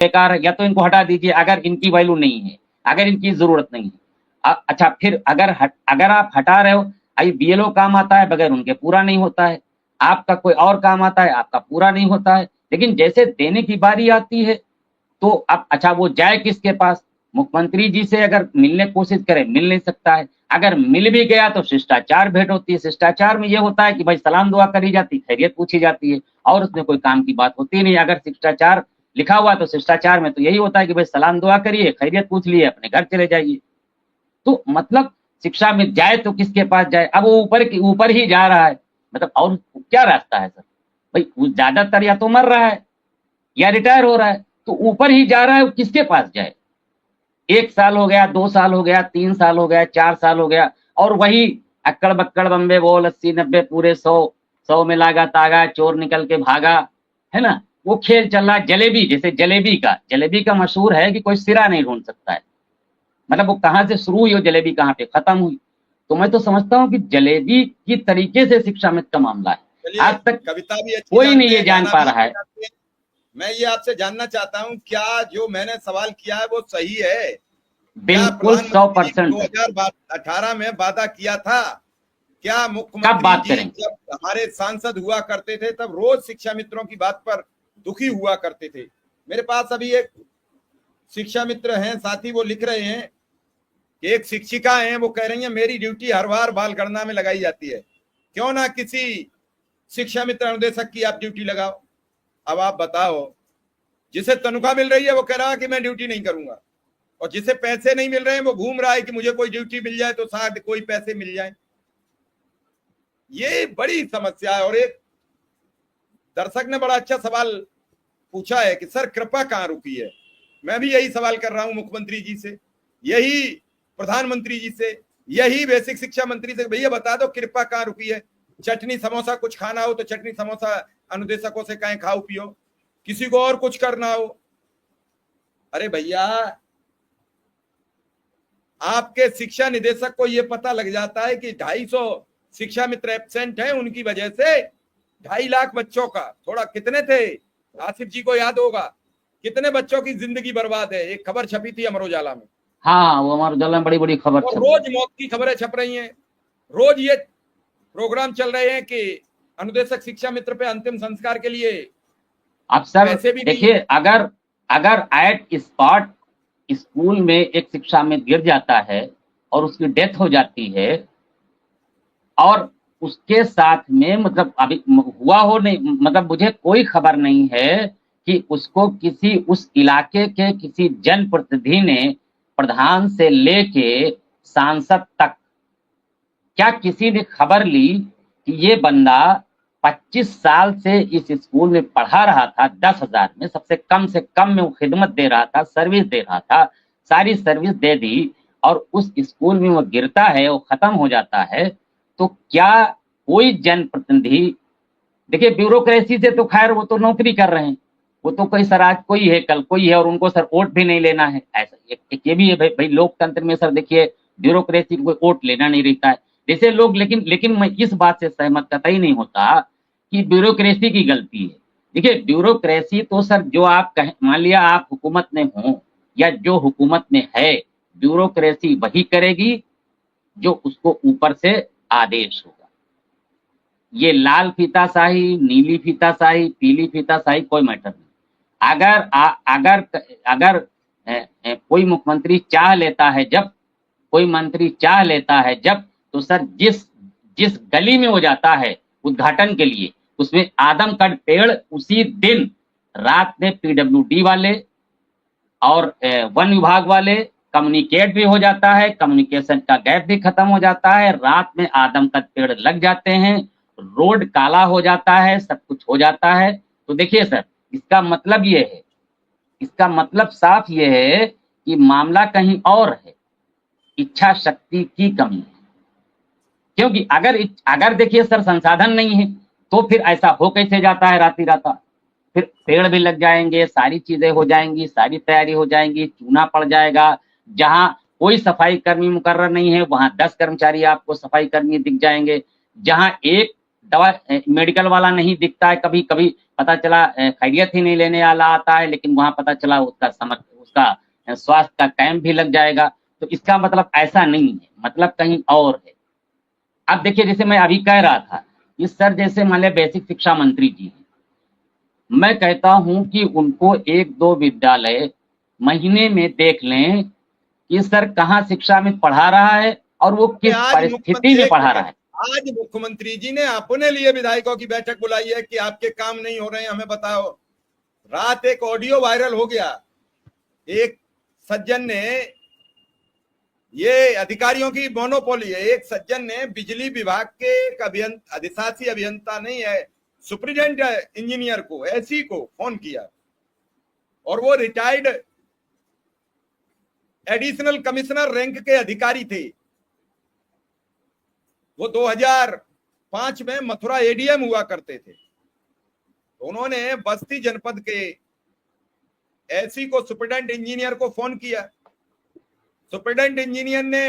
बेकार है, या तो इनको हटा दीजिए अगर इनकी वैल्यू नहीं है, अगर इनकी जरूरत नहीं है। अच्छा, फिर अगर आप हटा रहे हो, आई बीएलओ काम आता है, बगैर उनके पूरा नहीं होता है। आपका कोई और काम आता है, आपका पूरा नहीं होता है। लेकिन जैसे देने की बारी आती है तो अब अच्छा वो जाए किसके पास? मुख्यमंत्री जी से अगर मिलने की कोशिश करे, मिल नहीं सकता है। अगर मिल भी गया तो शिष्टाचार भेंट होती है। शिष्टाचार में ये होता है कि भाई सलाम दुआ करी जाती, खैरियत पूछी जाती है, और उसमें कोई काम की बात होती नहीं। अगर शिष्टाचार लिखा हुआ तो शिष्टाचार में तो यही होता है कि भाई सलाम दुआ करिए, खैरियत पूछ लिए, अपने घर चले जाइए। तो मतलब शिक्षा में जाए तो किसके पास जाए? अब वो ऊपर ही जा रहा है, मतलब और क्या रास्ता है सर? भाई वो ज्यादातर या तो मर रहा है या रिटायर हो रहा है, तो ऊपर ही जा रहा है, वो किसके पास जाए? 1 साल हो गया, 2 साल हो गया, 3 साल हो गया, 4 साल हो गया, और वही अक्कड़ बक्कड़ बम्बे बोल 80-90 पूरे 100 में लागा तागा, चोर निकल के भागा, है ना? वो खेल चल रहा है। जलेबी, जैसे जलेबी का मशहूर है कि कोई सिरा नहीं ढूंढ सकता है। मतलब वो कहाँ से शुरू हुई और जलेबी कहाँ पे खत्म हुई। तो मैं तो समझता हूँ कि जलेबी की तरीके से शिक्षा में का मामला है। आज तक कविता भी अच्छी कोई नहीं ये जान पा रहा है। मैं ये आपसे जानना चाहता हूँ, क्या जो मैंने सवाल किया है वो सही है? बिल्कुल 100%। 2018 में वादा किया था, क्या कब बात मुख्यमंत्री जी करेंगे? जब हमारे सांसद हुआ करते थे तब रोज शिक्षा मित्रों की बात पर दुखी हुआ करते थे? मेरे पास अभी एक शिक्षा मित्र हैं साथी, वो लिख रहे हैं कि एक शिक्षिका हैं, वो कह रही हैं मेरी ड्यूटी हर बार बाल गणना में लगाई जाती है, क्यों ना किसी शिक्षा मित्र अनुदेशक की आप ड्यूटी लगाओ। अब आप बताओ, जिसे तनख्वाह मिल रही है वो कह रहा है कि मैं ड्यूटी नहीं करूंगा, और जिसे पैसे नहीं मिल रहे हैं वो घूम रहा है कि मुझे कोई ड्यूटी मिल जाए तो शायद कोई पैसे मिल जाए। ये बड़ी समस्या है। और एक दर्शक ने बड़ा अच्छा सवाल पूछा है कि सर कृपा कहाँ रुकी है। मैं भी यही सवाल कर रहा हूं मुख्यमंत्री जी से, यही प्रधानमंत्री जी से, यही बेसिक शिक्षा मंत्री से, भैया बता दो कृपा कहाँ रुकी है। चटनी समोसा कुछ खाना हो तो चटनी समोसा अनुदेशकों से कहें खाओ पियो, किसी को और कुछ करना हो, अरे भैया आपके शिक्षा निदेशक को यह पता लग जाता है कि 250 शिक्षा मित्र एब्सेंट हैं, उनकी वजह से 2.5 लाख बच्चों का, थोड़ा कितने थे आसिफ जी को याद होगा, कितने बच्चों की जिंदगी बर्बाद है। एक खबर छपी थी अमर उजाला में। हाँ, वो अमर उजाला में बड़ी बड़ी खबर और छप रोज मौत की खबरें छप रही हैं, रोज ये प्रोग्राम चल रहे हैं कि अनुदेशक शिक्षा मित्र पे अंतिम संस्कार के लिए अब सर पैसे भी देखिए, अगर अगर एट स्पॉट स्कूल में एक शिक्षा में गिर जाता है और उसकी डेथ हो जाती है, और उसके साथ में मतलब अभी हुआ हो नहीं, मतलब मुझे कोई खबर नहीं है कि उसको किसी उस इलाके के किसी जनप्रतिनिधि ने, प्रधान से लेके सांसद तक, क्या किसी ने खबर ली कि ये बंदा 25 साल से इस स्कूल में पढ़ा रहा था, 10,000 में सबसे कम से कम में वो खिदमत दे रहा था, सर्विस दे रहा था, सारी सर्विस दे दी, और उस स्कूल में वो गिरता है, वो खत्म हो जाता है, तो क्या कोई जनप्रतिनिधि, देखिए ब्यूरोक्रेसी से तो खैर वो तो नौकरी कर रहे हैं, वो तो कोई सर आज कोई है कल कोई है, और उनको सर वोट भी नहीं लेना है, ऐसा एक ये भी है भाई लोकतंत्र में सर। देखिए ब्यूरोक्रेसी को कोई वोट लेना नहीं रहता है जैसे लोग, लेकिन मैं इस बात से सहमत कतई नहीं होता कि ब्यूरोक्रेसी की गलती है। देखिए ब्यूरोक्रेसी तो सर जो आप कहें, मान लिया आप हुकूमत में हो या जो हुकूमत में है, ब्यूरोक्रेसी वही करेगी जो उसको ऊपर से आदेश होगा। ये लाल फीताशाही, नीली फीताशाही, पीली फीताशाही कोई मैटर नहीं। अगर अगर कोई मुख्यमंत्री चाह लेता है, जब कोई मंत्री चाह लेता है जब, तो सर जिस जिस गली में हो जाता है उद्घाटन के लिए, उसमें आदम का पेड़ उसी दिन रात में पीडब्ल्यूडी वाले और वन विभाग वाले कम्युनिकेट भी हो जाता है, कम्युनिकेशन का गैप भी खत्म हो जाता है, रात में आदम का पेड़ लग जाते हैं, रोड काला हो जाता है, सब कुछ हो जाता है। तो देखिए सर, इसका मतलब ये है, इसका मतलब साफ ये है कि मामला कहीं और है, इच्छा शक्ति की कमी है। क्योंकि अगर देखिए सर संसाधन नहीं है तो फिर ऐसा हो कैसे जाता है राती राता, फिर पेड़ भी लग जाएंगे, सारी चीजें हो जाएंगी, सारी तैयारी हो जाएंगी, चूना पड़ जाएगा, जहां कोई सफाई कर्मी मुकर्रर नहीं है वहां 10 कर्मचारी आपको सफाई कर्मी दिख जाएंगे, जहां एक दवा मेडिकल वाला नहीं दिखता है, कभी कभी पता चला खैरियत ही नहीं लेने वाला आता है, लेकिन वहां पता चला उसका स्वास्थ्य का कैंप भी लग जाएगा। तो इसका मतलब ऐसा नहीं है, मतलब कहीं और है। अब देखिए, जैसे मैं अभी कह रहा था, इस सर जैसे मान लिया बेसिक शिक्षा मंत्री जी हैं, मैं कहता हूं कि उनको 1-2 विद्यालय महीने में देख लें कि सर कहाँ शिक्षा में पढ़ा रहा है और वो किस आज परिस्थिति में एक पढ़ा रहा सेकंड, है। आज मुख्यमंत्री जी ने अपने लिए विधायकों की बैठक बुलाई है कि आपके काम नहीं हो रहे हैं, हमें बताओ। रात एक ऑडियो वायरल हो गया, एक सज्जन ने, ये अधिकारियों की मोनोपोली है, एक सज्जन ने बिजली विभाग के एक अधिशासी अभियंता नहीं है, सुपरिटेंडेंट इंजीनियर को, एसी को फोन किया, और वो रिटायर्ड एडिशनल कमिश्नर रैंक के अधिकारी थे। वो 2005 में मथुरा एडीएम हुआ करते थे। तो उन्होंने बस्ती जनपद के एसी को, सुपरिटेंडेंट इंजीनियर को फोन किया। सुपरिटेंडेंट इंजीनियर ने